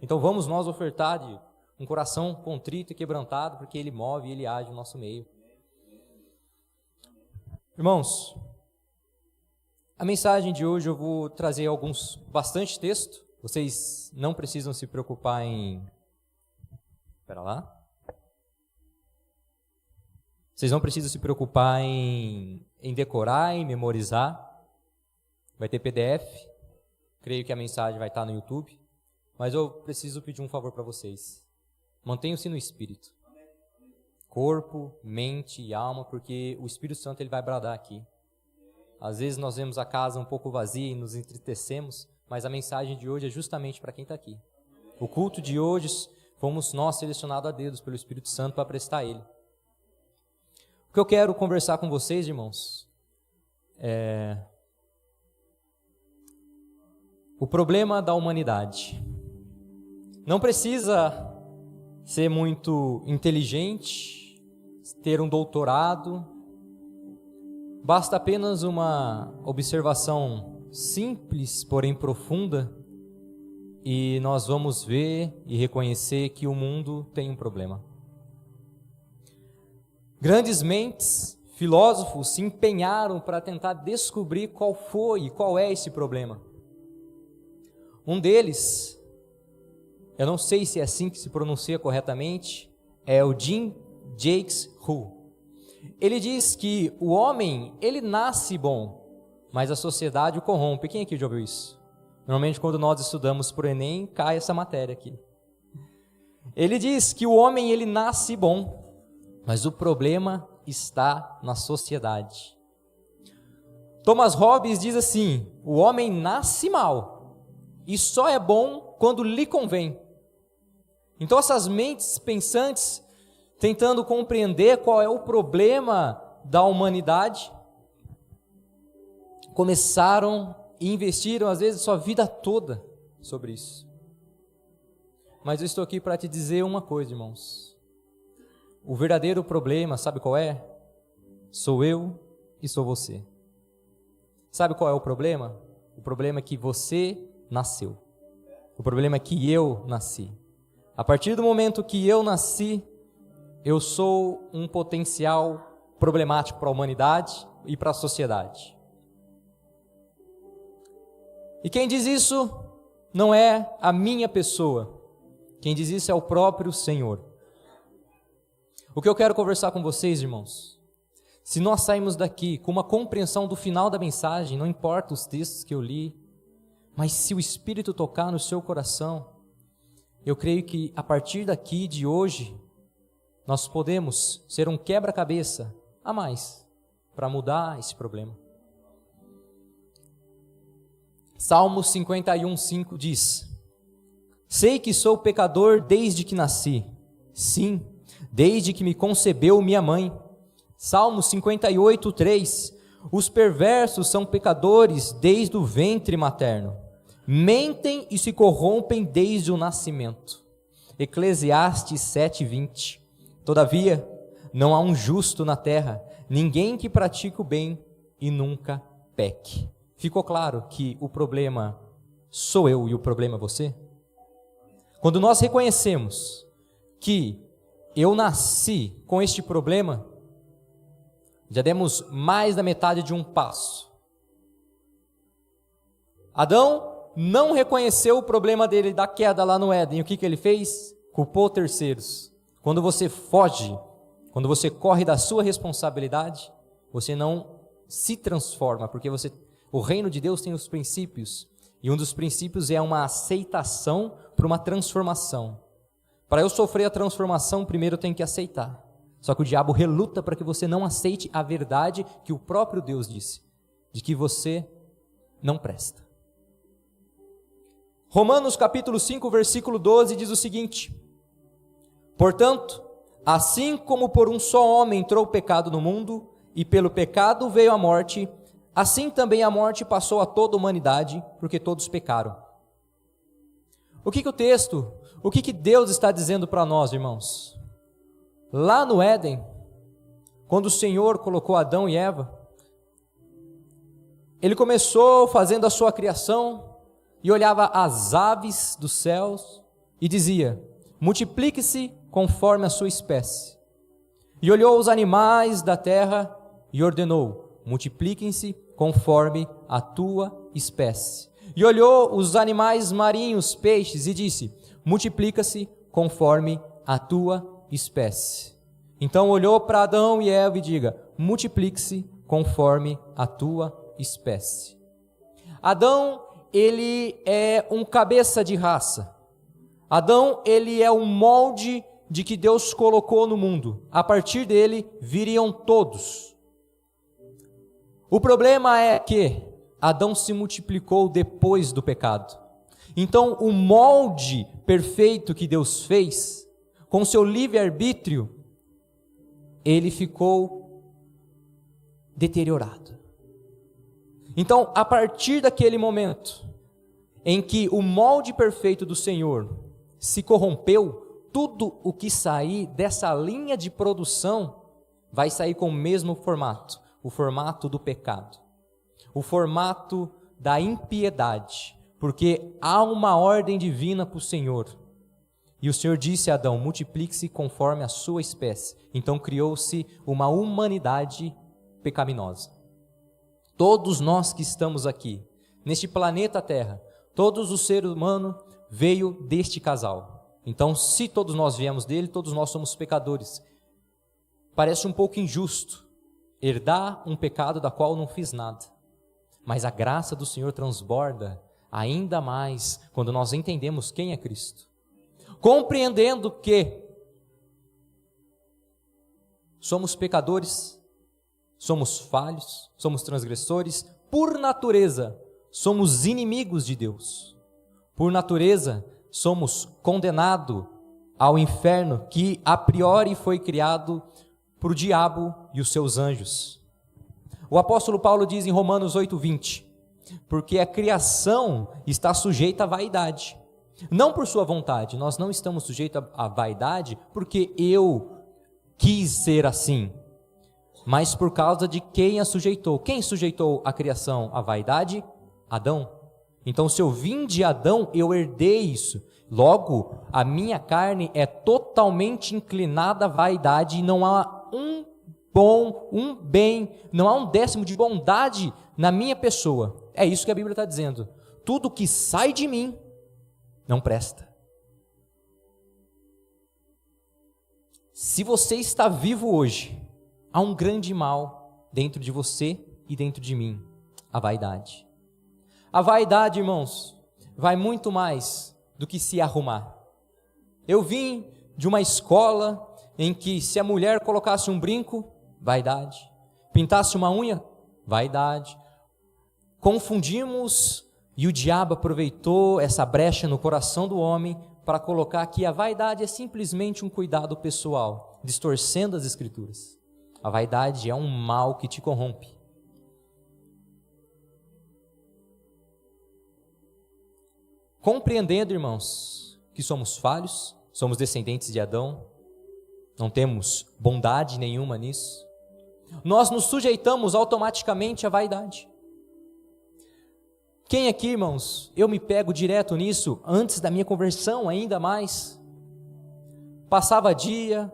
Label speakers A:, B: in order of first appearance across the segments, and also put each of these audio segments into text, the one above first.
A: Então vamos nós ofertar de um coração contrito e quebrantado, porque Ele move e Ele age no nosso meio. Irmãos, a mensagem de hoje eu vou trazer bastante texto. Vocês não precisam se preocupar em... Espera lá. Vocês não precisam se preocupar em decorar, em memorizar. Vai ter PDF. Creio que a mensagem vai estar no YouTube. Mas eu preciso pedir um favor para vocês. Mantenham-se no Espírito. Corpo, mente e alma, porque o Espírito Santo ele vai bradar aqui. Às vezes nós vemos a casa um pouco vazia e nos entristecemos, mas a mensagem de hoje é justamente para quem está aqui. O culto de hoje fomos nós selecionados a dedos pelo Espírito Santo para prestar a Ele. O que eu quero conversar com vocês, irmãos, é o problema da humanidade. Não precisa ser muito inteligente, ter um doutorado, basta apenas uma observação simples, porém profunda, e nós vamos ver e reconhecer que o mundo tem um problema. Grandes mentes, filósofos se empenharam para tentar descobrir qual foi e qual é esse problema. Um deles, eu não sei se é assim que se pronuncia corretamente, é o Jean-Jacques Rousseau. Ele diz que o homem, ele nasce bom, mas a sociedade o corrompe. Quem aqui já ouviu isso? Normalmente quando nós estudamos para o Enem, cai essa matéria aqui. Ele diz que o homem, ele nasce bom, mas o problema está na sociedade. Thomas Hobbes diz assim: o homem nasce mal e só é bom quando lhe convém. Então essas mentes pensantes, tentando compreender qual é o problema da humanidade, começaram e investiram às vezes sua vida toda sobre isso. Mas eu estou aqui para te dizer uma coisa, irmãos. O verdadeiro problema, sabe qual é? Sou eu e sou você. Sabe qual é o problema? O problema é que você nasceu. O problema é que eu nasci. A partir do momento que eu nasci, eu sou um potencial problemático para a humanidade e para a sociedade. E quem diz isso não é a minha pessoa. Quem diz isso é o próprio Senhor. O que eu quero conversar com vocês, irmãos, se nós sairmos daqui com uma compreensão do final da mensagem, não importa os textos que eu li, mas se o Espírito tocar no seu coração, eu creio que a partir daqui, de hoje, nós podemos ser um quebra-cabeça a mais para mudar esse problema. Salmos 51:5 diz: sei que sou pecador desde que nasci, sim, desde que me concebeu minha mãe. Salmos 58:3: os perversos são pecadores desde o ventre materno, mentem e se corrompem desde o nascimento. Eclesiastes 7:20: todavia, não há um justo na terra, ninguém que pratique o bem e nunca peque. Ficou claro que o problema sou eu e o problema é você? Quando nós reconhecemos que eu nasci com este problema, já demos mais da metade de um passo. Adão não reconheceu o problema dele da queda lá no Éden. O que ele fez? Culpou terceiros. Quando você foge, quando você corre da sua responsabilidade, você não se transforma, porque o reino de Deus tem os princípios, e um dos princípios é uma aceitação para uma transformação. Para eu sofrer a transformação, primeiro eu tenho que aceitar. Só que o diabo reluta para que você não aceite a verdade que o próprio Deus disse, de que você não presta. Romanos capítulo 5, versículo 12 diz o seguinte: portanto, assim como por um só homem entrou o pecado no mundo, e pelo pecado veio a morte, assim também a morte passou a toda a humanidade, porque todos pecaram. O que Deus está dizendo para nós, irmãos? Lá no Éden, quando o Senhor colocou Adão e Eva, Ele começou fazendo a sua criação, e olhava as aves dos céus, e dizia: multiplique-se conforme a sua espécie. E olhou os animais da terra e ordenou: multipliquem-se conforme a tua espécie. E olhou os animais marinhos, peixes, e disse: multiplica-se conforme a tua espécie. Então olhou para Adão e Eva e diga: multiplique-se conforme a tua espécie. Adão, ele é um cabeça de raça. Adão, ele é o molde de que Deus colocou no mundo. A partir dele viriam todos. O problema é que Adão se multiplicou depois do pecado. Então, o molde perfeito que Deus fez, com seu livre-arbítrio, ele ficou deteriorado. Então, a partir daquele momento em que o molde perfeito do Senhor se corrompeu, tudo o que sair dessa linha de produção vai sair com o mesmo formato, o formato do pecado, o formato da impiedade, porque há uma ordem divina para o Senhor. E o Senhor disse a Adão: multiplique-se conforme a sua espécie. Então criou-se uma humanidade pecaminosa. Todos nós que estamos aqui, neste planeta Terra, todos os seres humanos veio deste casal. Então, se todos nós viemos dele, todos nós somos pecadores. Parece um pouco injusto herdar um pecado da qual não fiz nada. Mas a graça do Senhor transborda ainda mais quando nós entendemos quem é Cristo. Compreendendo que somos pecadores, somos falhos, somos transgressores, por natureza somos inimigos de Deus. Por natureza somos condenados ao inferno que a priori foi criado por o diabo e os seus anjos. O apóstolo Paulo diz em Romanos 8:20, porque a criação está sujeita à vaidade, não por sua vontade. Nós não estamos sujeitos à vaidade porque eu quis ser assim, mas por causa de quem a sujeitou. Quem sujeitou a criação à vaidade? Adão. Então, se eu vim de Adão, eu herdei isso. Logo, a minha carne é totalmente inclinada à vaidade e não há um bem, não há um décimo de bondade na minha pessoa. É isso que a Bíblia está dizendo. Tudo que sai de mim não presta. Se você está vivo hoje, há um grande mal dentro de você e dentro de mim: a vaidade. A vaidade, irmãos, vai muito mais do que se arrumar. Eu vim de uma escola em que se a mulher colocasse um brinco, vaidade. Pintasse uma unha, vaidade. Confundimos e o diabo aproveitou essa brecha no coração do homem para colocar que a vaidade é simplesmente um cuidado pessoal, distorcendo as Escrituras. A vaidade é um mal que te corrompe. Compreendendo, irmãos, que somos falhos, somos descendentes de Adão, não temos bondade nenhuma nisso, nós nos sujeitamos automaticamente à vaidade. Quem aqui, irmãos, eu me pego direto nisso, antes da minha conversão ainda mais, passava dia,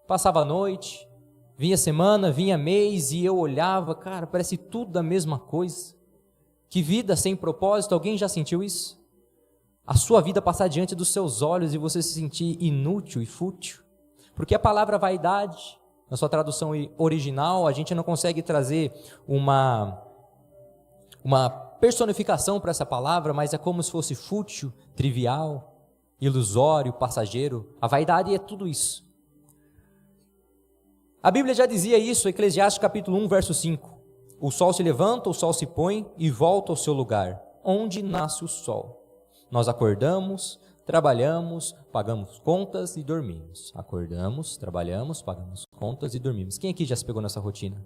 A: passava noite, vinha semana, vinha mês, e eu olhava, cara, parece tudo a mesma coisa. Que vida sem propósito. Alguém já sentiu isso? A sua vida passar diante dos seus olhos e você se sentir inútil e fútil. Porque a palavra vaidade, na sua tradução original, a gente não consegue trazer uma personificação para essa palavra, mas é como se fosse fútil, trivial, ilusório, passageiro. A vaidade é tudo isso. A Bíblia já dizia isso, Eclesiastes capítulo 1, verso 5. O sol se levanta, o sol se põe e volta ao seu lugar. Onde nasce o sol? Nós acordamos, trabalhamos, pagamos contas e dormimos. Acordamos, trabalhamos, pagamos contas e dormimos. Quem aqui já se pegou nessa rotina?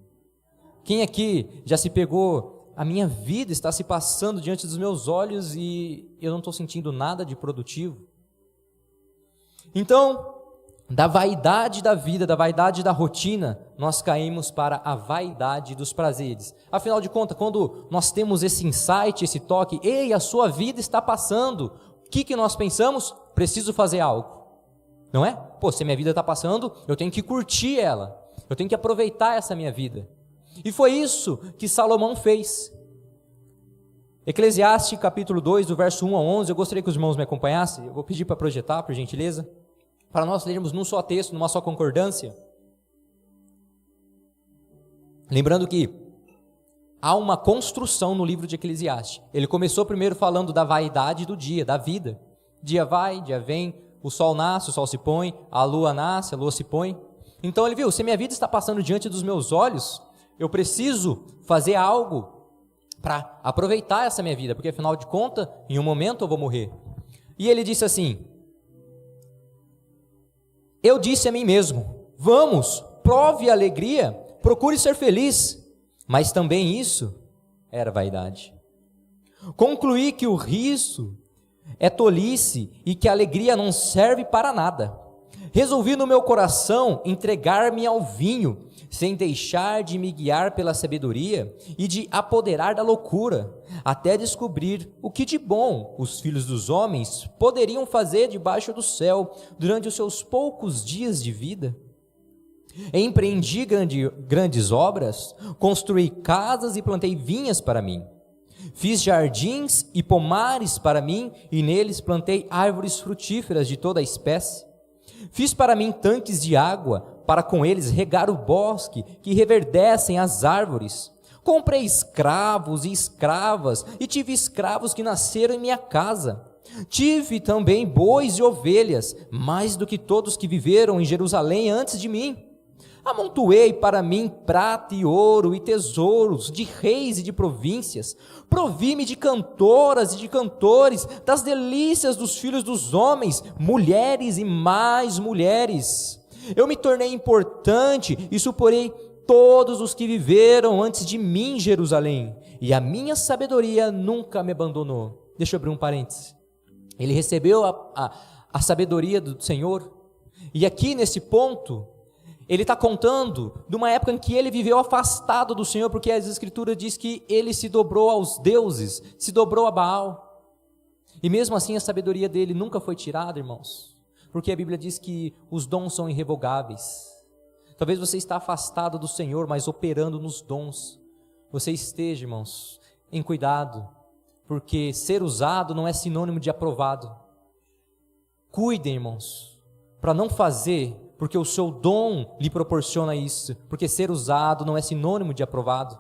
A: Quem aqui já se pegou? A minha vida está se passando diante dos meus olhos e eu não estou sentindo nada de produtivo. Então, da vaidade da vida, da vaidade da rotina, nós caímos para a vaidade dos prazeres. Afinal de contas, quando nós temos esse insight, esse toque, ei, a sua vida está passando, que nós pensamos? Preciso fazer algo, não é? Pô, se minha vida está passando, eu tenho que curtir ela, eu tenho que aproveitar essa minha vida. E foi isso que Salomão fez. Eclesiastes capítulo 2, do verso 1 a 11, eu gostaria que os irmãos me acompanhassem, eu vou pedir para projetar, por gentileza, para nós lermos num só texto, numa só concordância. Lembrando que há uma construção no livro de Eclesiastes. Ele começou primeiro falando da vaidade do dia, da vida. Dia vai, dia vem, o sol nasce, o sol se põe, a lua nasce, a lua se põe. Então ele viu, se minha vida está passando diante dos meus olhos, eu preciso fazer algo para aproveitar essa minha vida, porque afinal de contas, em um momento eu vou morrer. E ele disse assim: eu disse a mim mesmo, vamos, prove a alegria, procure ser feliz, mas também isso era vaidade. Concluí que o riso é tolice e que a alegria não serve para nada. Resolvi no meu coração entregar-me ao vinho, sem deixar de me guiar pela sabedoria e de apoderar da loucura, até descobrir o que de bom os filhos dos homens poderiam fazer debaixo do céu durante os seus poucos dias de vida. Empreendi grandes obras, construí casas e plantei vinhas para mim. Fiz jardins e pomares para mim, e neles plantei árvores frutíferas de toda a espécie. Fiz para mim tanques de água, para com eles regar o bosque, que reverdecem as árvores. Comprei escravos e escravas, e tive escravos que nasceram em minha casa. Tive também bois e ovelhas, mais do que todos que viveram em Jerusalém antes de mim. Amontoei para mim prata e ouro e tesouros de reis e de províncias. Provi-me de cantoras e de cantores, das delícias dos filhos dos homens, mulheres e mais mulheres. Eu me tornei importante e suporei todos os que viveram antes de mim em Jerusalém, e a minha sabedoria nunca me abandonou. Deixa eu abrir um parênteses. Ele recebeu a sabedoria do Senhor, e aqui nesse ponto, ele está contando de uma época em que ele viveu afastado do Senhor, porque as Escrituras diz que ele se dobrou aos deuses, se dobrou a Baal, e mesmo assim a sabedoria dele nunca foi tirada, irmãos, porque a Bíblia diz que os dons são irrevogáveis. Talvez você está afastado do Senhor, mas operando nos dons, você esteja, irmãos, em cuidado, porque ser usado não é sinônimo de aprovado. Cuidem, irmãos, para não fazer porque o seu dom lhe proporciona isso, porque ser usado não é sinônimo de aprovado.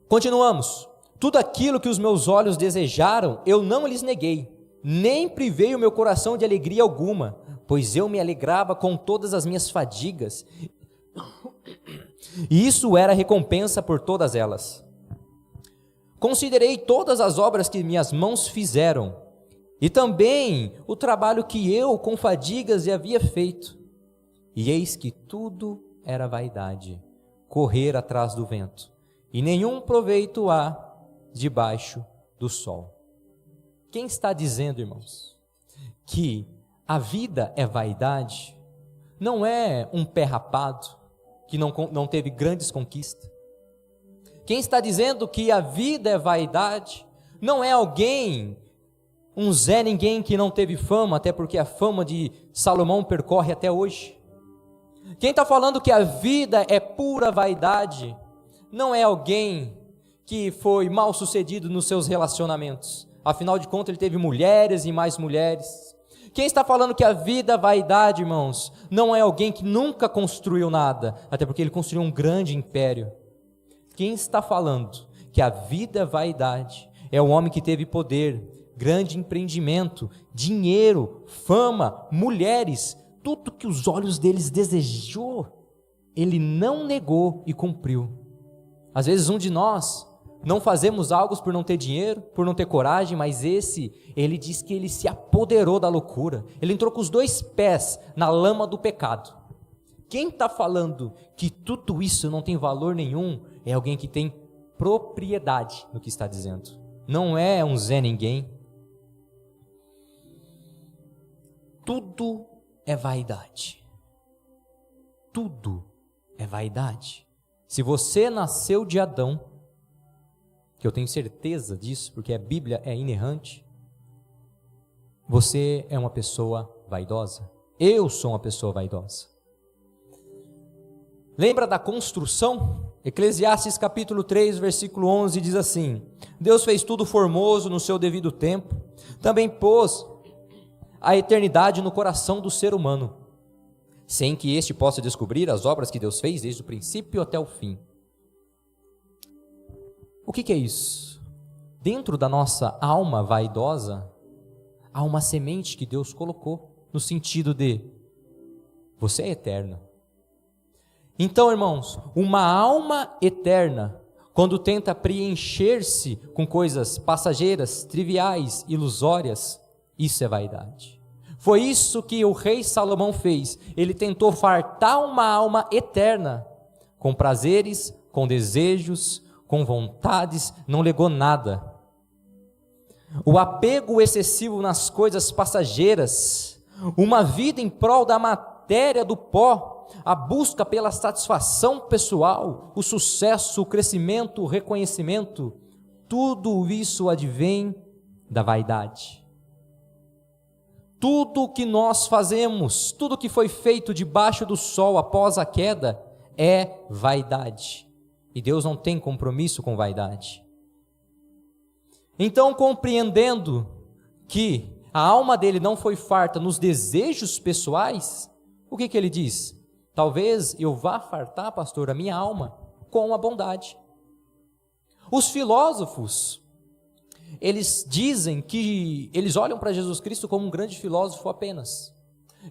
A: Continuamos. Tudo aquilo que os meus olhos desejaram, eu não lhes neguei, nem privei o meu coração de alegria alguma, pois eu me alegrava com todas as minhas fadigas, e isso era recompensa por todas elas. Considerei todas as obras que minhas mãos fizeram, e também o trabalho que eu com fadigas havia feito, e eis que tudo era vaidade, correr atrás do vento, e nenhum proveito há debaixo do sol. Quem está dizendo, irmãos, que a vida é vaidade, não é um pé rapado, que não teve grandes conquistas. Quem está dizendo que a vida é vaidade, não é alguém, um Zé Ninguém que não teve fama, até porque a fama de Salomão percorre até hoje. Quem está falando que a vida é pura vaidade, não é alguém que foi mal sucedido nos seus relacionamentos, afinal de contas ele teve mulheres e mais mulheres. Quem está falando que a vida é vaidade, irmãos, não é alguém que nunca construiu nada, até porque ele construiu um grande império. Quem está falando que a vida é vaidade, é o homem que teve poder, grande empreendimento, dinheiro, fama, mulheres, tudo que os olhos deles desejou, ele não negou e cumpriu. Às vezes um de nós não fazemos algo por não ter dinheiro, por não ter coragem, mas ele diz que ele se apoderou da loucura, ele entrou com os dois pés na lama do pecado. Quem está falando que tudo isso não tem valor nenhum, é alguém que tem propriedade no que está dizendo, não é um Zé Ninguém. Tudo é vaidade. Tudo é vaidade. Se você nasceu de Adão, que eu tenho certeza disso, porque a Bíblia é inerrante, você é uma pessoa vaidosa. Eu sou uma pessoa vaidosa. Lembra da construção? Eclesiastes capítulo 3, versículo 11 diz assim: Deus fez tudo formoso no seu devido tempo, também pôs a eternidade no coração do ser humano, sem que este possa descobrir as obras que Deus fez desde o princípio até o fim. O que é isso? Dentro da nossa alma vaidosa, há uma semente que Deus colocou, no sentido de, você é eterno. Então, irmãos, uma alma eterna, quando tenta preencher-se com coisas passageiras, triviais, ilusórias, isso é vaidade. Foi isso que o rei Salomão fez. Ele tentou fartar uma alma eterna, com prazeres, com desejos, com vontades, não legou nada. O apego excessivo nas coisas passageiras, uma vida em prol da matéria, do pó, a busca pela satisfação pessoal, o sucesso, o crescimento, o reconhecimento, tudo isso advém da vaidade. Tudo que nós fazemos, tudo que foi feito debaixo do sol após a queda, é vaidade. E Deus não tem compromisso com vaidade. Então, compreendendo que a alma dele não foi farta nos desejos pessoais, o que ele diz? Talvez eu vá fartar, pastor, a minha alma com a bondade. Os filósofos, eles dizem que eles olham para Jesus Cristo como um grande filósofo apenas.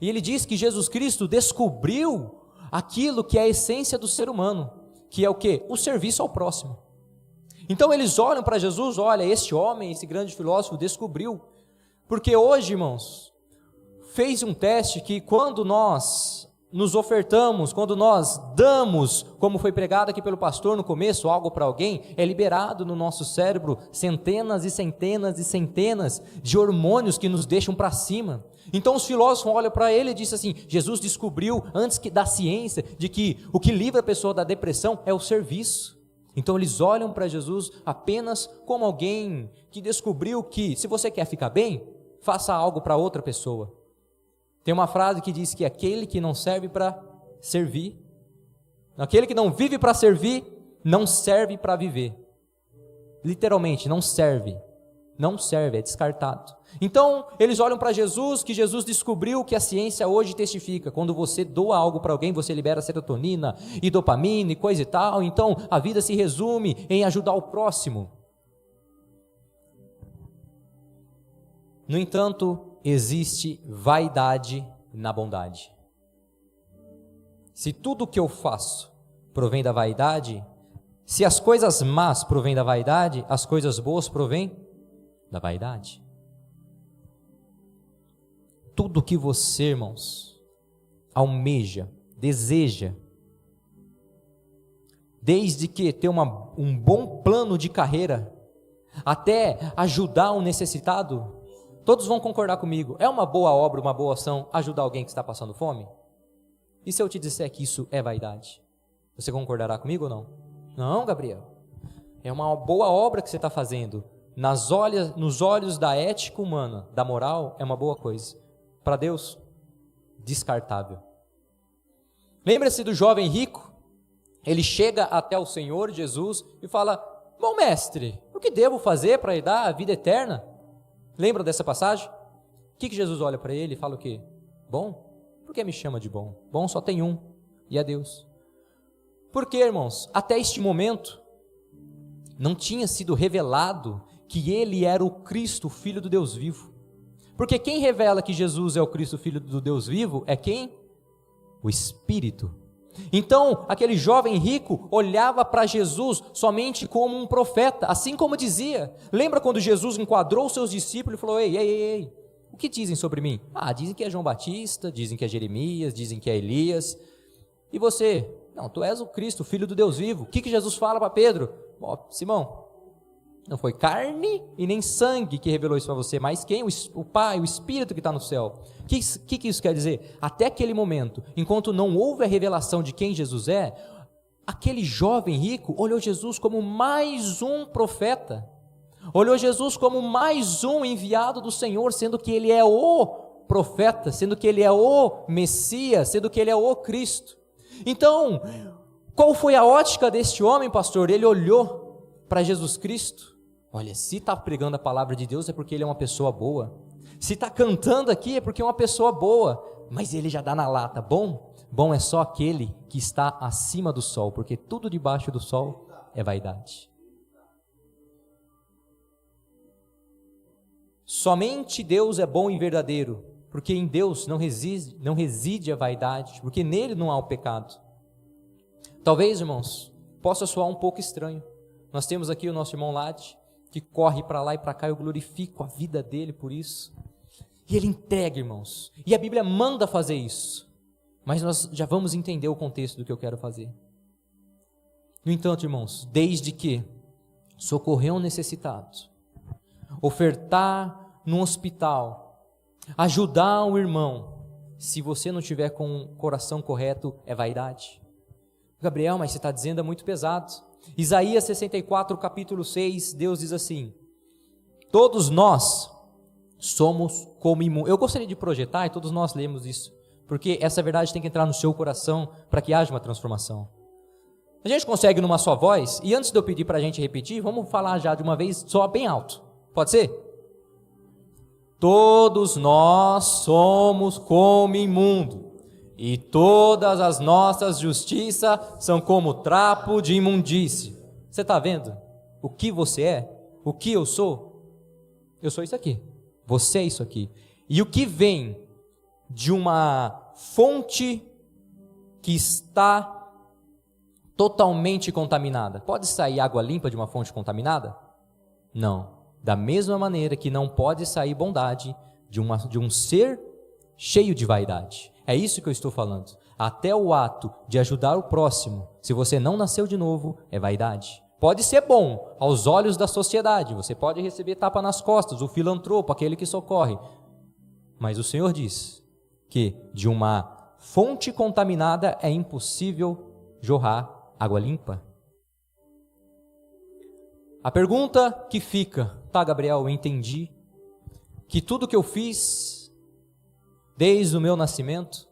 A: E ele diz que Jesus Cristo descobriu aquilo que é a essência do ser humano, que é o quê? O serviço ao próximo. Então eles olham para Jesus, olha, este homem, esse grande filósofo descobriu. Porque hoje, irmãos, fez um teste que quando nós nos ofertamos, quando nós damos, como foi pregado aqui pelo pastor no começo, algo para alguém, é liberado no nosso cérebro centenas e centenas e centenas de hormônios que nos deixam para cima. Então os filósofos olham para ele e dizem assim, Jesus descobriu antes da ciência de que o que livra a pessoa da depressão é o serviço. Então eles olham para Jesus apenas como alguém que descobriu que se você quer ficar bem, faça algo para outra pessoa. Tem uma frase que diz que aquele que não serve para servir, aquele que não vive para servir, não serve para viver. Literalmente, não serve, é descartado. Então, eles olham para Jesus, que Jesus descobriu que a ciência hoje testifica. Quando você doa algo para alguém, você libera serotonina e dopamina e coisa e tal. Então, a vida se resume em ajudar o próximo. No entanto, existe vaidade na bondade. Se tudo o que eu faço provém da vaidade, se as coisas más provêm da vaidade, as coisas boas provêm da vaidade. Tudo que você, irmãos, almeja, deseja, desde que ter um bom plano de carreira, até ajudar um necessitado, todos vão concordar comigo, é uma boa obra, uma boa ação, ajudar alguém que está passando fome? E se eu te disser que isso é vaidade? Você concordará comigo ou não? Não, Gabriel. É uma boa obra que você está fazendo. Nos olhos da ética humana, da moral, é uma boa coisa. Para Deus, descartável. Lembra-se do jovem rico? Ele chega até o Senhor Jesus e fala, bom mestre, o que devo fazer para herdar a vida eterna? Lembra dessa passagem? O que Jesus olha para ele e fala o quê? Bom? Por que me chama de bom? Bom só tem um, e é Deus. Por quê, irmãos? Até este momento, não tinha sido revelado que ele era o Cristo, Filho do Deus vivo. Porque quem revela que Jesus é o Cristo, Filho do Deus vivo, é quem? O Espírito. Então, aquele jovem rico olhava para Jesus somente como um profeta, assim como dizia. Lembra quando Jesus enquadrou os seus discípulos e falou, ei, o que dizem sobre mim? Dizem que é João Batista, dizem que é Jeremias, dizem que é Elias. E você? Não, tu és o Cristo, Filho do Deus vivo. O que Jesus fala para Pedro? Simão, não foi carne e nem sangue que revelou isso para você, mas quem? O Pai, o Espírito que está no céu. O que isso quer dizer? Até aquele momento, enquanto não houve a revelação de quem Jesus é, aquele jovem rico olhou Jesus como mais um profeta, olhou Jesus como mais um enviado do Senhor, sendo que ele é o profeta, sendo que ele é o Messias, sendo que ele é o Cristo. Então, qual foi a ótica deste homem, pastor? Ele olhou para Jesus Cristo. Olha, se está pregando a palavra de Deus é porque ele é uma pessoa boa. Se está cantando aqui é porque é uma pessoa boa. Mas ele já dá na lata. Bom é só aquele que está acima do sol, porque tudo debaixo do sol é vaidade. Somente Deus é bom e verdadeiro, porque em Deus não reside a vaidade, porque nele não há o pecado. Talvez, irmãos, possa soar um pouco estranho. Nós temos aqui o nosso irmão Lade, que corre para lá e para cá, eu glorifico a vida dele por isso. E ele entrega, irmãos, e a Bíblia manda fazer isso. Mas nós já vamos entender o contexto do que eu quero fazer. No entanto, irmãos, desde que socorrer um necessitado, ofertar no hospital, ajudar um irmão, se você não tiver com o coração correto, é vaidade. Gabriel, mas você está dizendo é muito pesado. Isaías 64, capítulo 6, Deus diz assim: todos nós somos como imundos. Eu gostaria de projetar, e todos nós lemos isso, porque essa verdade tem que entrar no seu coração para que haja uma transformação. A gente consegue numa só voz, e antes de eu pedir para a gente repetir, vamos falar já de uma vez só bem alto, pode ser? Todos nós somos como imundo, e todas as nossas justiças são como trapo de imundície. Você está vendo o que você é? O que eu sou? Eu sou isso aqui, você é isso aqui. E o que vem de uma fonte que está totalmente contaminada, pode sair água limpa de uma fonte contaminada? Não. Da mesma maneira que não pode sair bondade de um ser cheio de vaidade. É isso que eu estou falando. Até o ato de ajudar o próximo, se você não nasceu de novo, é vaidade. Pode ser bom aos olhos da sociedade, você pode receber tapa nas costas, o filantropo, aquele que socorre. Mas o Senhor diz que de uma fonte contaminada é impossível jorrar água limpa. A pergunta que fica, tá, Gabriel, eu entendi que tudo que eu fiz desde o meu nascimento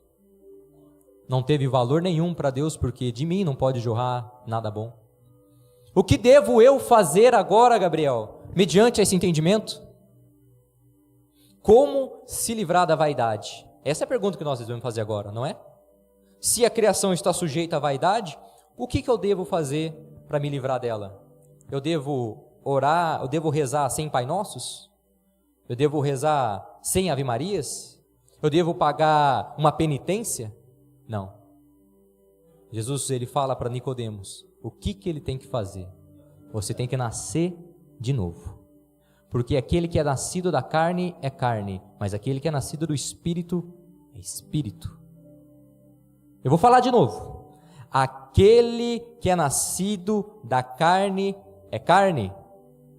A: não teve valor nenhum para Deus, porque de mim não pode jorrar nada bom. O que devo eu fazer agora, Gabriel, mediante esse entendimento? Como se livrar da vaidade? Essa é a pergunta que nós devemos fazer agora, não é? Se a criação está sujeita à vaidade, o que eu devo fazer para me livrar dela? Eu devo orar, eu devo rezar 100 Pai Nossos? Eu devo rezar 100 Ave Marias? Eu devo pagar uma penitência? Não. Jesus, ele fala para Nicodemos, o que ele tem que fazer? Você tem que nascer de novo. Porque aquele que é nascido da carne é carne, mas aquele que é nascido do Espírito é Espírito. Eu vou falar de novo. Aquele que é nascido da carne é carne.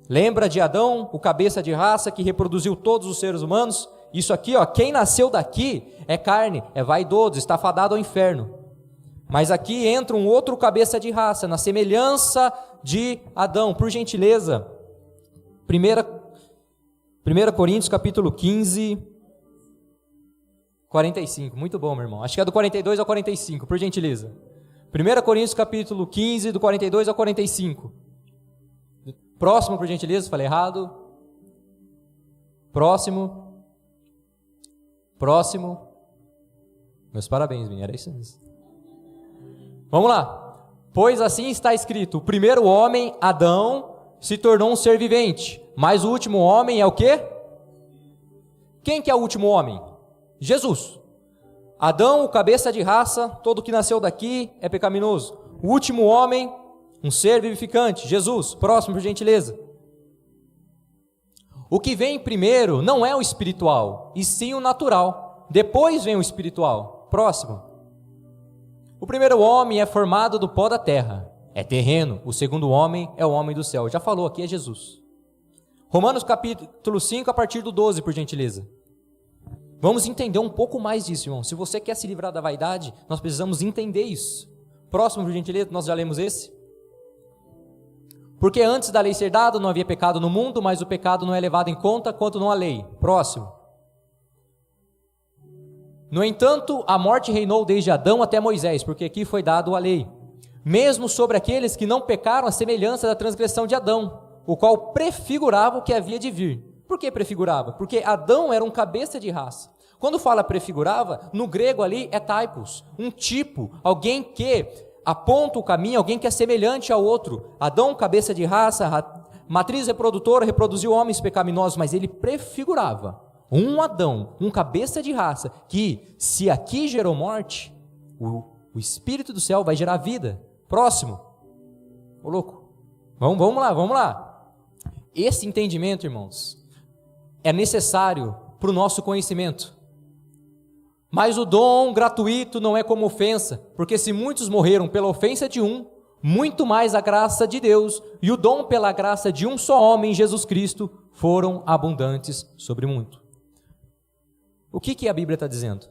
A: Lembra de Adão, o cabeça de raça que reproduziu todos os seres humanos? Isso aqui, ó, quem nasceu daqui é carne, é vaidoso, está fadado ao inferno. Mas aqui entra um outro cabeça de raça, na semelhança de Adão. Por gentileza, 1 Coríntios capítulo 15, 45. Muito bom, meu irmão. Acho que é do 42 ao 45, por gentileza. 1 Coríntios capítulo 15, do 42 ao 45. Próximo, por gentileza, falei errado. Próximo. Meus parabéns, menino, era isso mesmo. Vamos lá. Pois assim está escrito, o primeiro homem, Adão, se tornou um ser vivente, mas o último homem é o quê? Quem que é o último homem? Jesus. Adão, o cabeça de raça, todo que nasceu daqui é pecaminoso. O último homem, um ser vivificante, Jesus. Próximo, por gentileza. O que vem primeiro não é o espiritual, e sim o natural. Depois vem o espiritual. Próximo. O primeiro homem é formado do pó da terra, é terreno. O segundo homem é o homem do céu. Já falou, aqui é Jesus. Romanos capítulo 5, a partir do 12, por gentileza. Vamos entender um pouco mais disso, irmão. Se você quer se livrar da vaidade, nós precisamos entender isso. Próximo, por gentileza, nós já lemos esse. Porque antes da lei ser dada, não havia pecado no mundo, mas o pecado não é levado em conta quanto não há lei. Próximo. No entanto, a morte reinou desde Adão até Moisés, porque aqui foi dado a lei. Mesmo sobre aqueles que não pecaram, a semelhança da transgressão de Adão, o qual prefigurava o que havia de vir. Por que prefigurava? Porque Adão era um cabeça de raça. Quando fala prefigurava, no grego ali é typos, um tipo, alguém que aponta o caminho, alguém que é semelhante ao outro. Adão, cabeça de raça, matriz reprodutora, reproduziu homens pecaminosos, mas ele prefigurava um Adão, um cabeça de raça, que se aqui gerou morte, o Espírito do céu vai gerar vida. Próximo. Ô louco, vamos lá. Esse entendimento, irmãos, é necessário para o nosso conhecimento. Mas o dom gratuito não é como ofensa, porque se muitos morreram pela ofensa de um, muito mais a graça de Deus e o dom pela graça de um só homem, Jesus Cristo, foram abundantes sobre muito. O que a Bíblia está dizendo?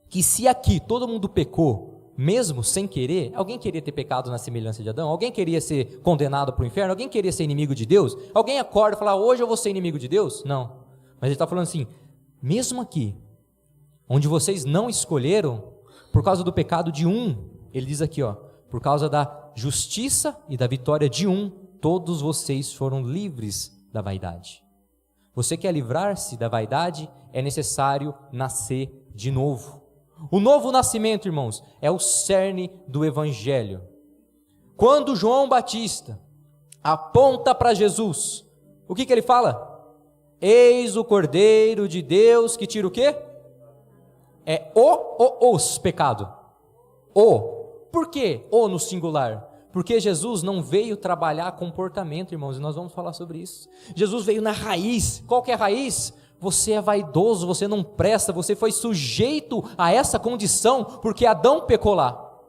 A: Que se aqui todo mundo pecou, mesmo sem querer, alguém queria ter pecado na semelhança de Adão? Alguém queria ser condenado para o inferno? Alguém queria ser inimigo de Deus? Alguém acorda e fala, hoje eu vou ser inimigo de Deus? Não. Mas ele está falando assim, mesmo aqui, onde vocês não escolheram, por causa do pecado de um, ele diz aqui, por causa da justiça e da vitória de um, todos vocês foram livres da vaidade. Você quer livrar-se da vaidade? É necessário nascer de novo. O novo nascimento, irmãos, é o cerne do Evangelho. Quando João Batista aponta para Jesus, o que ele fala? Eis o Cordeiro de Deus que tira o quê? É os pecado. Por quê? O no singular. Porque Jesus não veio trabalhar comportamento, irmãos, e nós vamos falar sobre isso. Jesus veio na raiz. Qual que é a raiz? Você é vaidoso, você não presta, você foi sujeito a essa condição, porque Adão pecou lá.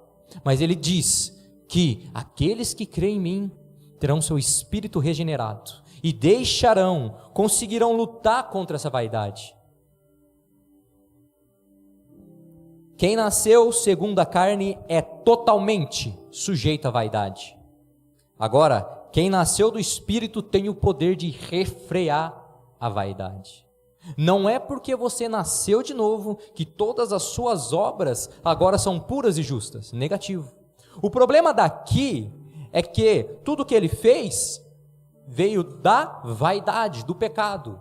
A: Mas ele diz que aqueles que creem em mim terão seu espírito regenerado e conseguirão lutar contra essa vaidade. Quem nasceu segundo a carne é totalmente sujeito à vaidade. Agora, quem nasceu do Espírito tem o poder de refrear a vaidade. Não é porque você nasceu de novo que todas as suas obras agora são puras e justas. Negativo. O problema daqui é que tudo que ele fez veio da vaidade, do pecado.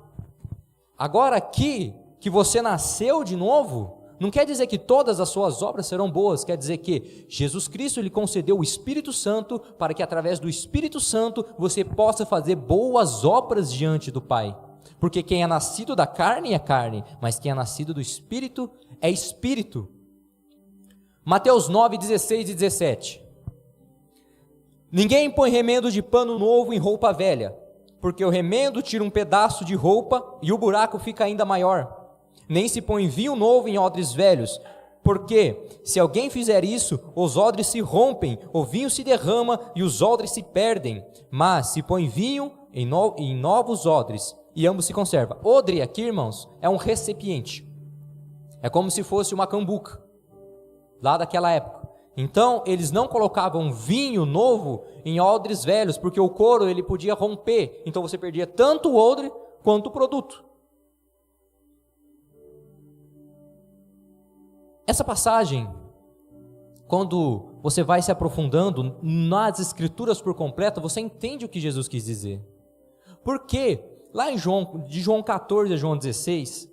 A: Agora aqui, que você nasceu de novo, não quer dizer que todas as suas obras serão boas, quer dizer que Jesus Cristo lhe concedeu o Espírito Santo para que através do Espírito Santo você possa fazer boas obras diante do Pai. Porque quem é nascido da carne é carne, mas quem é nascido do Espírito é Espírito. Mateus 9, 16 e 17. Ninguém põe remendo de pano novo em roupa velha, porque o remendo tira um pedaço de roupa e o buraco fica ainda maior. Nem se põe vinho novo em odres velhos, porque se alguém fizer isso, os odres se rompem, o vinho se derrama e os odres se perdem. Mas se põe vinho em novos odres, e ambos se conservam. Odre aqui, irmãos, é um recipiente. É como se fosse uma cambuca, lá daquela época. Então, eles não colocavam vinho novo em odres velhos, porque o couro ele podia romper. Então, você perdia tanto o odre quanto o produto. Essa passagem, quando você vai se aprofundando nas Escrituras por completo, você entende o que Jesus quis dizer. Porque lá em de João 14 a João 16,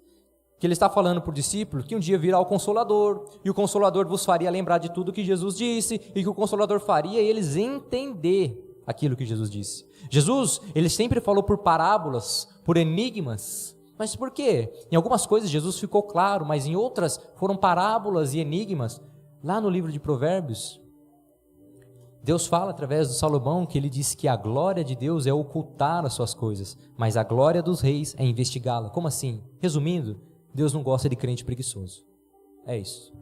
A: que ele está falando para o discípulo que um dia virá o Consolador, e o Consolador vos faria lembrar de tudo que Jesus disse, e que o Consolador faria eles entender aquilo que Jesus disse. Jesus, ele sempre falou por parábolas, por enigmas. Mas por quê? Em algumas coisas Jesus ficou claro, mas em outras foram parábolas e enigmas. Lá no livro de Provérbios, Deus fala através do Salomão que ele disse que a glória de Deus é ocultar as suas coisas, mas a glória dos reis é investigá-la. Como assim? Resumindo, Deus não gosta de crente preguiçoso. É isso.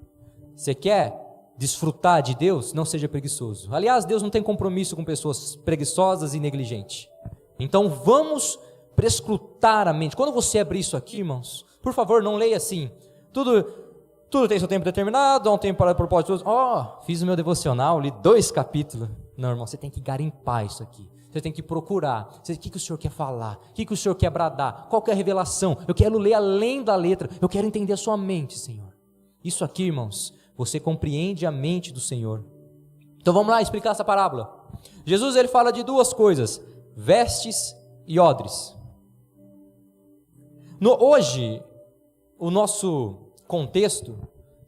A: Você quer desfrutar de Deus? Não seja preguiçoso. Aliás, Deus não tem compromisso com pessoas preguiçosas e negligentes. Então vamos prescrutar a mente. Quando você abrir isso aqui, irmãos, por favor, não leia assim, tudo Tudo tem seu tempo determinado, há um tempo para o propósito. Fiz o meu devocional, li 2 capítulos. Não, irmão, você tem que garimpar isso aqui. Você tem que procurar. O que o Senhor quer falar? O que o Senhor quer bradar? Qual que é a revelação? Eu quero ler além da letra. Eu quero entender a sua mente, Senhor. Isso aqui, irmãos, você compreende a mente do Senhor. Então vamos lá explicar essa parábola. Jesus, ele fala de 2 coisas: vestes e odres. Hoje, o nosso contexto,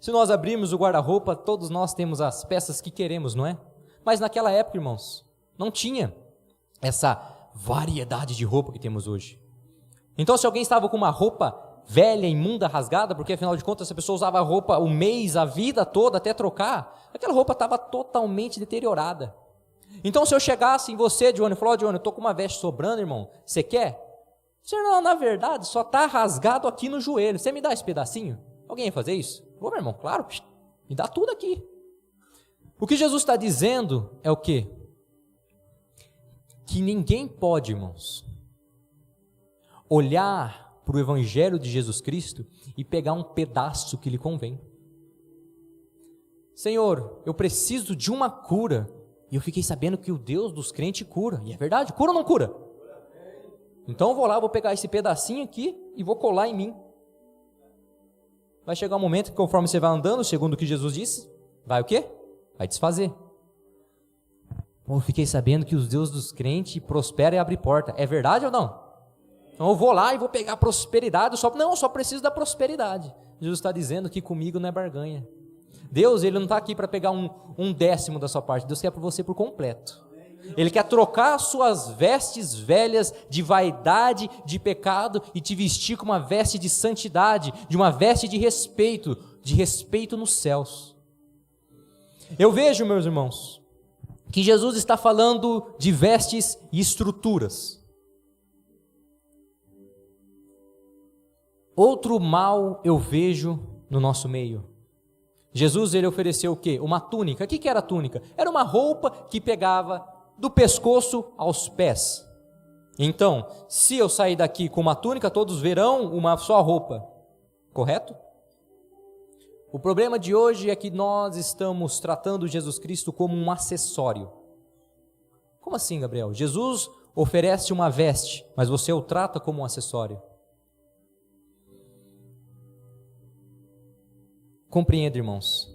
A: se nós abrirmos o guarda-roupa, todos nós temos as peças que queremos, não é? Mas naquela época, irmãos, não tinha essa variedade de roupa que temos hoje. Então, se alguém estava com uma roupa velha, imunda, rasgada, porque afinal de contas, essa pessoa usava a roupa o mês, a vida toda, até trocar, aquela roupa estava totalmente deteriorada. Então, se eu chegasse em você, Johnny, e falar: Johnny, eu estou com uma veste sobrando, irmão, você quer? Senhor, não, na verdade, só está rasgado aqui no joelho, você me dá esse pedacinho? Alguém ia fazer isso? Ô, meu irmão, claro, me dá tudo aqui. O que Jesus está dizendo é o quê? Que ninguém pode, irmãos, olhar para o Evangelho de Jesus Cristo e pegar um pedaço que lhe convém. Senhor, eu preciso de uma cura, e eu fiquei sabendo que o Deus dos crentes cura, e é verdade, cura ou não cura? Então eu vou lá, vou pegar esse pedacinho aqui e vou colar em mim. Vai chegar um momento que, conforme você vai andando, segundo o que Jesus disse, vai o quê? Vai desfazer. Eu fiquei sabendo que os Deus dos crentes prospera e abre porta. É verdade ou não? Então eu vou lá e vou pegar a prosperidade. Eu só preciso da prosperidade. Jesus está dizendo que comigo não é barganha. Deus, ele não está aqui para pegar um décimo da sua parte. Deus quer para você por completo. Ele quer trocar suas vestes velhas de vaidade, de pecado, e te vestir com uma veste de santidade, de uma veste de respeito nos céus. Eu vejo, meus irmãos, que Jesus está falando de vestes e estruturas. Outro mal eu vejo no nosso meio. Jesus, ele ofereceu o quê? Uma túnica. O que era a túnica? Era uma roupa que pegava do pescoço aos pés. Então, se eu sair daqui com uma túnica, todos verão uma só roupa. Correto? O problema de hoje é que nós estamos tratando Jesus Cristo como um acessório. Como assim, Gabriel? Jesus oferece uma veste, mas você o trata como um acessório. Compreenda, irmãos.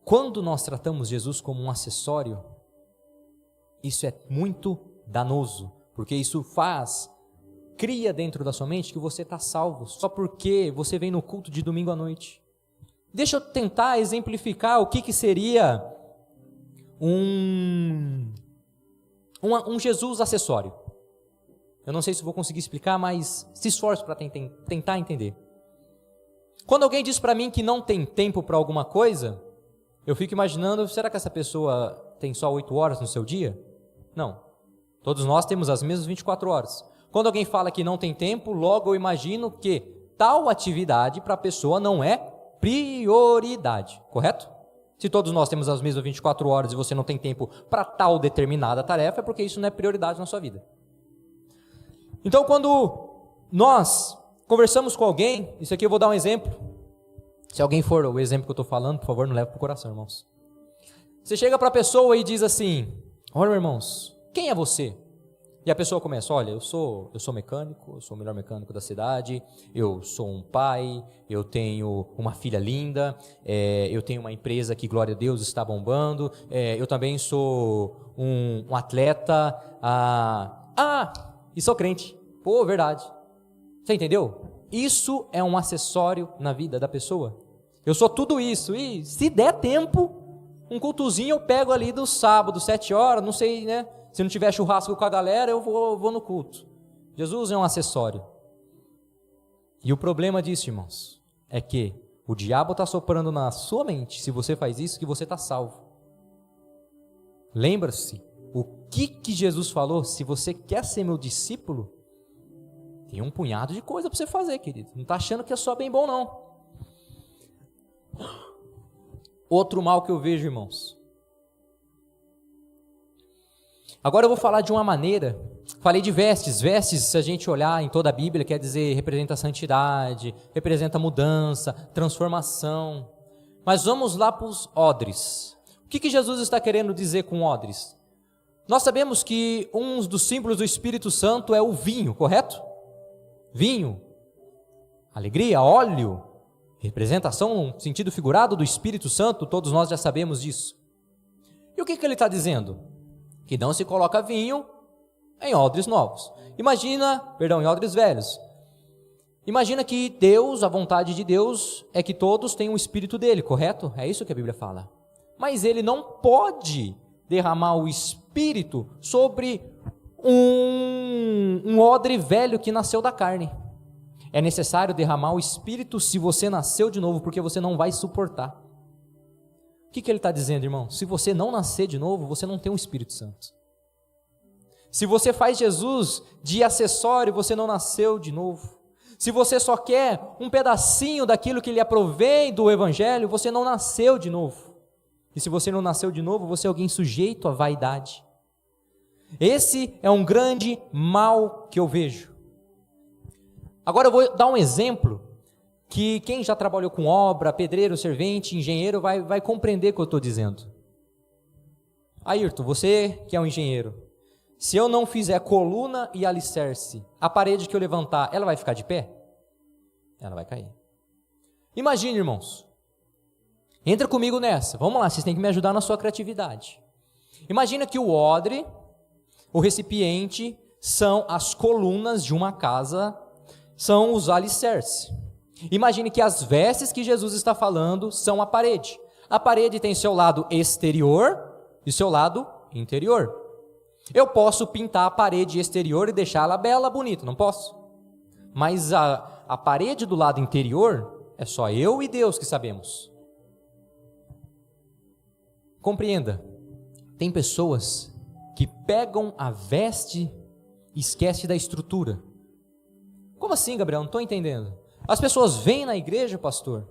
A: Quando nós tratamos Jesus como um acessório, isso é muito danoso, porque isso cria dentro da sua mente que você está salvo, só porque você vem no culto de domingo à noite. Deixa eu tentar exemplificar o que seria um Jesus acessório. Eu não sei se vou conseguir explicar, mas se esforço para tentar entender. Quando alguém diz para mim que não tem tempo para alguma coisa, eu fico imaginando, será que essa pessoa tem só 8 horas no seu dia? Não. Todos nós temos as mesmas 24 horas. Quando alguém fala que não tem tempo, logo eu imagino que tal atividade para a pessoa não é prioridade, correto? Se todos nós temos as mesmas 24 horas e você não tem tempo para tal determinada tarefa, é porque isso não é prioridade na sua vida. Então, quando nós conversamos com alguém, isso aqui eu vou dar um exemplo. Se alguém for o exemplo que eu estou falando, por favor, não leve para o coração, irmãos. Você chega para a pessoa e diz assim: olha, irmãos, quem é você? E a pessoa começa: olha, eu sou mecânico, eu sou o melhor mecânico da cidade, eu sou um pai, eu tenho uma filha linda, eu tenho uma empresa que, glória a Deus, está bombando, eu também sou um atleta, e sou crente. Pô, verdade. Você entendeu? Isso é um acessório na vida da pessoa. Eu sou tudo isso, e se der tempo, um cultozinho eu pego ali do sábado, 7 horas, não sei, né? Se não tiver churrasco com a galera, eu vou no culto. Jesus é um acessório. E o problema disso, irmãos, é que o diabo está soprando na sua mente, se você faz isso, que você está salvo. Lembra-se, o que Jesus falou? Se você quer ser meu discípulo, tem um punhado de coisa para você fazer, querido. Não está achando que é só bem bom, não. Outro mal que eu vejo, irmãos. Agora eu vou falar de uma maneira Falei de vestes. Vestes, se a gente olhar em toda a Bíblia, quer dizer, representa santidade, representa mudança, transformação. Mas vamos lá para os odres. O que Jesus está querendo dizer com odres? Nós sabemos que um dos símbolos do Espírito Santo é o vinho, correto? Vinho, alegria, óleo, representação, no sentido figurado do Espírito Santo, todos nós já sabemos disso. E o que ele está dizendo? Que não se coloca vinho em odres novos. Em odres velhos. Imagina que Deus, a vontade de Deus é que todos tenham o Espírito dele, correto? É isso que a Bíblia fala. Mas ele não pode derramar o Espírito sobre um odre velho que nasceu da carne. É necessário derramar o Espírito se você nasceu de novo, porque você não vai suportar. O que ele está dizendo, irmão? Se você não nascer de novo, você não tem o Espírito Santo. Se você faz Jesus de acessório, você não nasceu de novo. Se você só quer um pedacinho daquilo que lhe aprovém do Evangelho, você não nasceu de novo. E se você não nasceu de novo, você é alguém sujeito à vaidade. Esse é um grande mal que eu vejo. Agora eu vou dar um exemplo que quem já trabalhou com obra, pedreiro, servente, engenheiro, vai compreender o que eu estou dizendo. Ayrton, você que é um engenheiro, se eu não fizer coluna e alicerce, a parede que eu levantar, ela vai ficar de pé? Ela vai cair. Imagine, irmãos. Entra comigo nessa. Vamos lá, vocês têm que me ajudar na sua criatividade. Imagina que o odre, o recipiente, são as colunas de uma casa, são os alicerces. Imagine que as vestes que Jesus está falando são a parede. A parede tem seu lado exterior e seu lado interior. Eu posso pintar a parede exterior e deixá-la bela, bonita, não posso? Mas a parede do lado interior é só eu e Deus que sabemos. Compreenda, tem pessoas que pegam a veste e esquecem da estrutura. Como assim, Gabriel? Não estou entendendo. As pessoas vêm na igreja, pastor,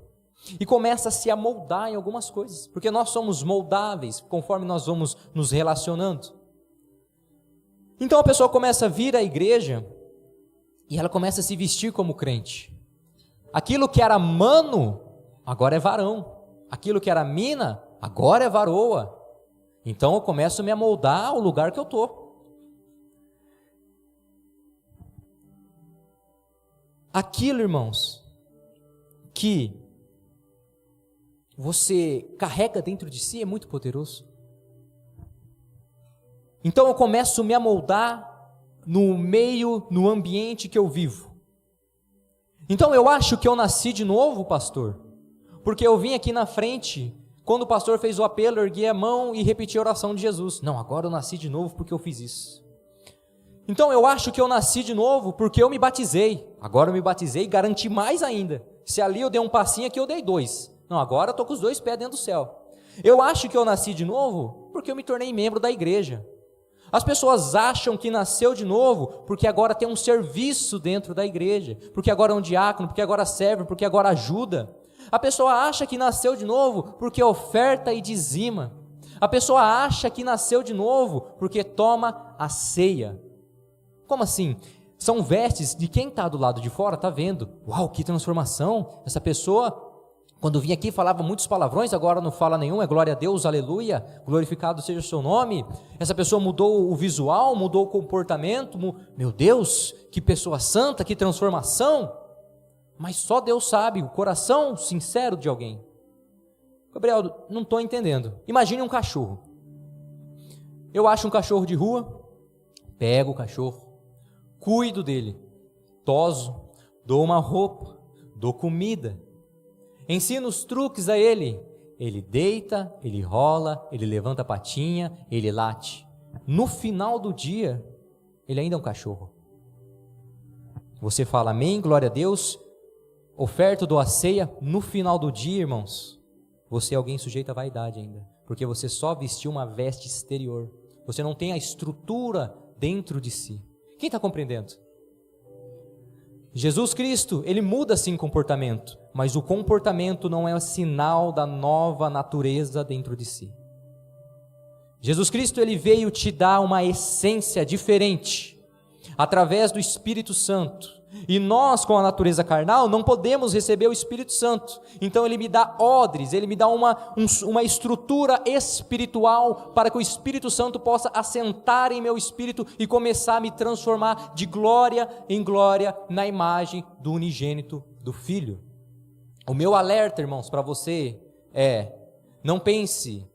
A: e começam a se amoldar em algumas coisas, porque nós somos moldáveis conforme nós vamos nos relacionando. Então a pessoa começa a vir à igreja e ela começa a se vestir como crente. Aquilo que era mano, agora é varão. Aquilo que era mina, agora é varoa. Então eu começo a me amoldar ao lugar que eu estou. Aquilo, irmãos, que você carrega dentro de si é muito poderoso. Então eu começo a me amoldar no meio, no ambiente que eu vivo. Então eu acho que eu nasci de novo, pastor, porque eu vim aqui na frente, quando o pastor fez o apelo, eu ergui a mão e repeti a oração de Jesus. Não, agora eu nasci de novo porque eu fiz isso. Então eu acho que eu nasci de novo porque eu me batizei. Agora eu me batizei e garanti mais ainda. Se ali eu dei um passinho, aqui eu dei 2. Não, agora eu estou com os 2 pés dentro do céu. Eu acho que eu nasci de novo porque eu me tornei membro da igreja. As pessoas acham que nasceu de novo porque agora tem um serviço dentro da igreja, porque agora é um diácono, porque agora serve, porque agora ajuda. A pessoa acha que nasceu de novo porque oferta e dizima. A pessoa acha que nasceu de novo porque toma a ceia. Como assim? São vestes de quem está do lado de fora, está vendo. Uau, que transformação! Essa pessoa, quando vinha aqui, falava muitos palavrões, agora não fala nenhum, é glória a Deus, aleluia, glorificado seja o seu nome. Essa pessoa mudou o visual, mudou o comportamento, meu Deus, que pessoa santa, que transformação. Mas só Deus sabe o coração sincero de alguém. Gabriel, não estou entendendo. Imagine um cachorro. Eu acho um cachorro de rua, pego o cachorro, cuido dele, toso, dou uma roupa, dou comida, ensino os truques a ele. Ele deita, ele rola, ele levanta a patinha, ele late. No final do dia, ele ainda é um cachorro. Você fala amém, glória a Deus, oferta, dou a ceia. No final do dia, irmãos, você é alguém sujeito à vaidade ainda, porque você só vestiu uma veste exterior. Você não tem a estrutura dentro de si. Quem está compreendendo? Jesus Cristo, ele muda sim comportamento, mas o comportamento não é o sinal da nova natureza dentro de si. Jesus Cristo, ele veio te dar uma essência diferente. através do Espírito Santo. E nós, com a natureza carnal, não podemos receber o Espírito Santo. Então ele me dá odres, ele me dá uma estrutura espiritual para que o Espírito Santo possa assentar em meu espírito e começar a me transformar de glória em glória na imagem do unigênito do Filho. O meu alerta, irmãos, para você é: não pense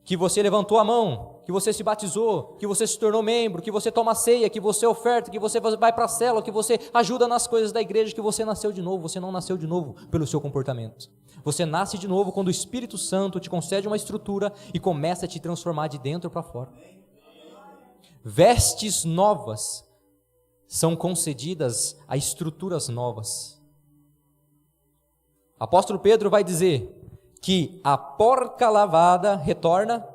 A: que você levantou a mão, que você se batizou, que você se tornou membro, que você toma ceia, que você oferta, que você vai para a célula, que você ajuda nas coisas da igreja, que você nasceu de novo. Você não nasceu de novo pelo seu comportamento. Você nasce de novo quando o Espírito Santo te concede uma estrutura e começa a te transformar de dentro para fora. Vestes novas são concedidas a estruturas novas. Apóstolo Pedro vai dizer que a porca lavada retorna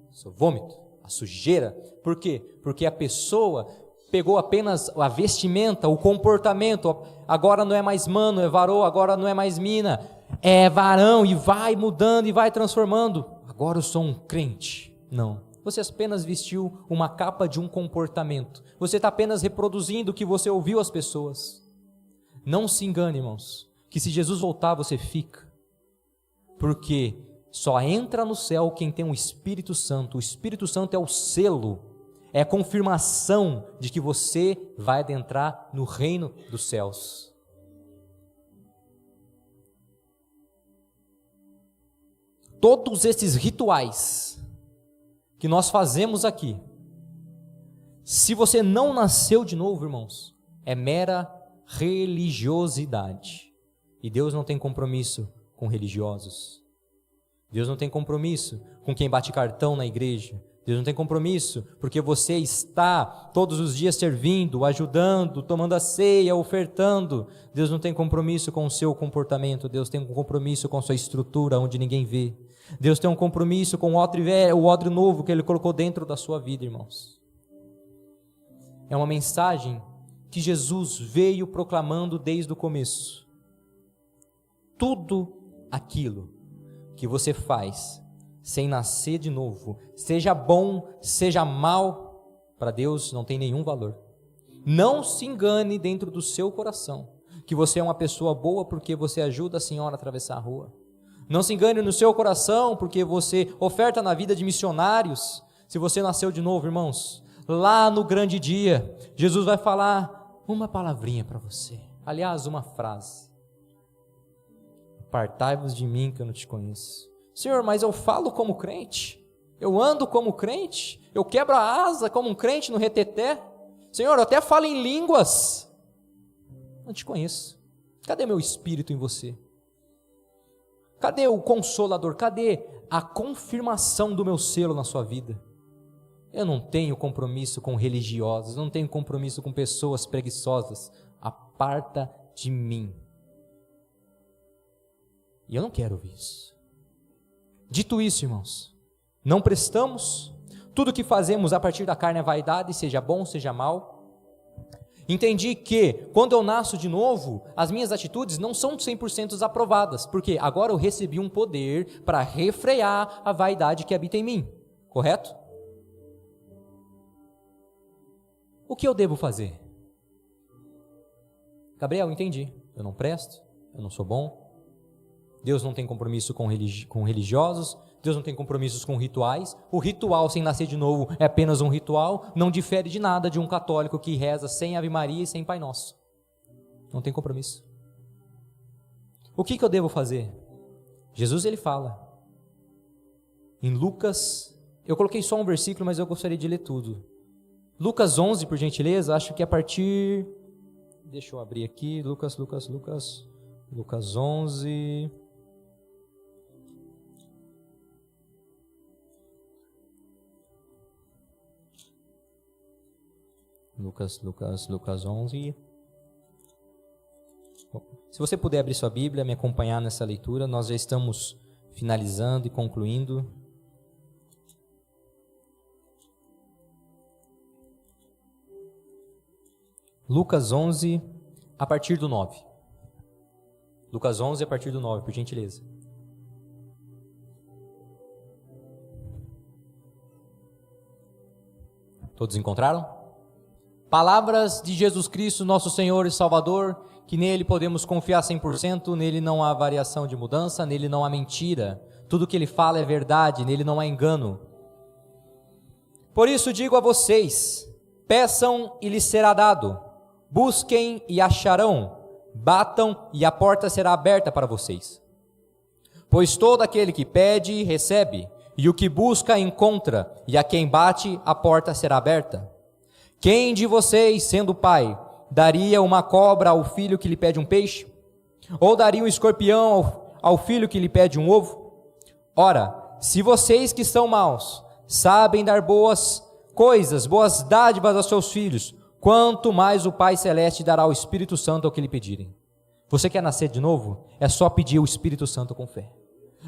A: ao seu vômito, a sujeira. Por quê? Porque a pessoa pegou apenas a vestimenta, o comportamento. Agora não é mais mano, é varô, agora não é mais mina, é varão, e vai mudando e vai transformando. Agora eu sou um crente. Não, você apenas vestiu uma capa de um comportamento. Você está apenas reproduzindo o que você ouviu as pessoas. Não se engane, irmãos, que se Jesus voltar você fica. Porque só entra no céu quem tem o Espírito Santo. O Espírito Santo é o selo, é a confirmação de que você vai adentrar no reino dos céus. Todos esses rituais que nós fazemos aqui, se você não nasceu de novo, irmãos, é mera religiosidade. E Deus não tem compromisso com religiosos. Deus não tem compromisso com quem bate cartão na igreja. Deus não tem compromisso porque você está todos os dias servindo, ajudando, tomando a ceia, ofertando. Deus não tem compromisso com o seu comportamento. Deus tem um compromisso com a sua estrutura onde ninguém vê. Deus tem um compromisso com o odre velho, o odre novo que Ele colocou dentro da sua vida, irmãos. É uma mensagem que Jesus veio proclamando desde o começo. Tudo aquilo que você faz sem nascer de novo, seja bom, seja mal, para Deus não tem nenhum valor. Não se engane dentro do seu coração que você é uma pessoa boa porque você ajuda a senhora a atravessar a rua. Não se engane no seu coração porque você oferta na vida de missionários. Se você nasceu de novo, irmãos, lá no grande dia, Jesus vai falar uma palavrinha para você. Aliás, uma frase: apartai-vos de mim que eu não te conheço. Senhor, mas eu falo como crente, eu ando como crente, eu quebro a asa como um crente no reteté. Senhor, eu até falo em línguas. Não te conheço. Cadê meu espírito em você? Cadê o consolador? Cadê a confirmação do meu selo na sua vida? Eu não tenho compromisso com religiosos, não tenho compromisso com pessoas preguiçosas. Aparta de mim. E eu não quero ouvir isso. Dito isso, irmãos, não prestamos, tudo que fazemos a partir da carne é vaidade, seja bom, seja mal. Entendi que, quando eu nasço de novo, as minhas atitudes não são 100% aprovadas, porque agora eu recebi um poder para refrear a vaidade que habita em mim, correto? O que eu devo fazer? Gabriel, entendi, eu não presto, eu não sou bom. Deus não tem compromisso com religiosos, Deus não tem compromissos com rituais. O ritual sem nascer de novo é apenas um ritual, não difere de nada de um católico que reza sem Ave Maria e sem Pai Nosso. Não tem compromisso. O que eu devo fazer? Jesus ele fala. Em Lucas, eu coloquei só um versículo, mas eu gostaria de ler tudo. Lucas 11, por gentileza, acho que a partir... Deixa eu abrir aqui, Lucas 11... Lucas 11. Se você puder abrir sua Bíblia, me acompanhar nessa leitura, nós já estamos finalizando e concluindo. Lucas 11, a partir do 9. Lucas 11, a partir do 9, por gentileza. Todos encontraram? Palavras de Jesus Cristo, nosso Senhor e Salvador, que nele podemos confiar 100%, nele não há variação de mudança, nele não há mentira. Tudo que ele fala é verdade, nele não há engano. Por isso digo a vocês, peçam e lhes será dado, busquem e acharão, batam e a porta será aberta para vocês. Pois todo aquele que pede, recebe, e o que busca, encontra, e a quem bate, a porta será aberta. Quem de vocês, sendo pai, daria uma cobra ao filho que lhe pede um peixe? Ou daria um escorpião ao filho que lhe pede um ovo? Ora, se vocês que são maus, sabem dar boas coisas, boas dádivas aos seus filhos, quanto mais o Pai Celeste dará o Espírito Santo ao que lhe pedirem. Você quer nascer de novo? É só pedir o Espírito Santo com fé.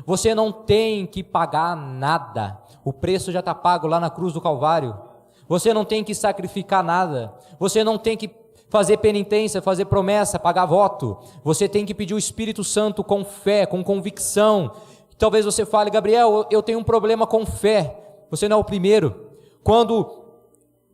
A: Você não tem que pagar nada, o preço já está pago lá na cruz do Calvário. Você não tem que sacrificar nada, você não tem que fazer penitência, fazer promessa, pagar voto. Você tem que pedir o Espírito Santo com fé, com convicção. Talvez você fale, Gabriel, eu tenho um problema com fé. Você não é o primeiro. Quando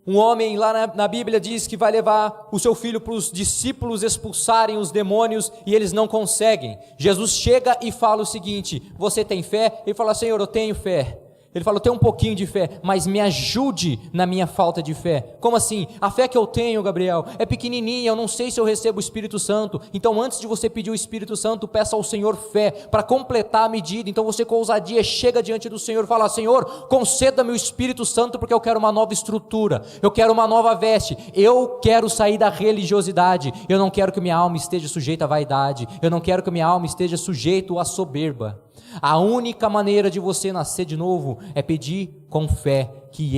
A: um homem lá na Bíblia diz que vai levar o seu filho para os discípulos expulsarem os demônios e eles não conseguem, Jesus chega e fala o seguinte: você tem fé? Ele fala, Senhor, eu tenho fé. Ele fala, eu tenho um pouquinho de fé, mas me ajude na minha falta de fé. Como assim? A fé que eu tenho, Gabriel, é pequenininha, eu não sei se eu recebo o Espírito Santo. Então antes de você pedir o Espírito Santo, peça ao Senhor fé, para completar a medida. Então você com ousadia chega diante do Senhor e fala, Senhor, conceda-me o Espírito Santo, porque eu quero uma nova estrutura, eu quero uma nova veste, eu quero sair da religiosidade, eu não quero que minha alma esteja sujeita à vaidade, eu não quero que minha alma esteja sujeita à soberba. A única maneira de você nascer de novo é pedir com fé que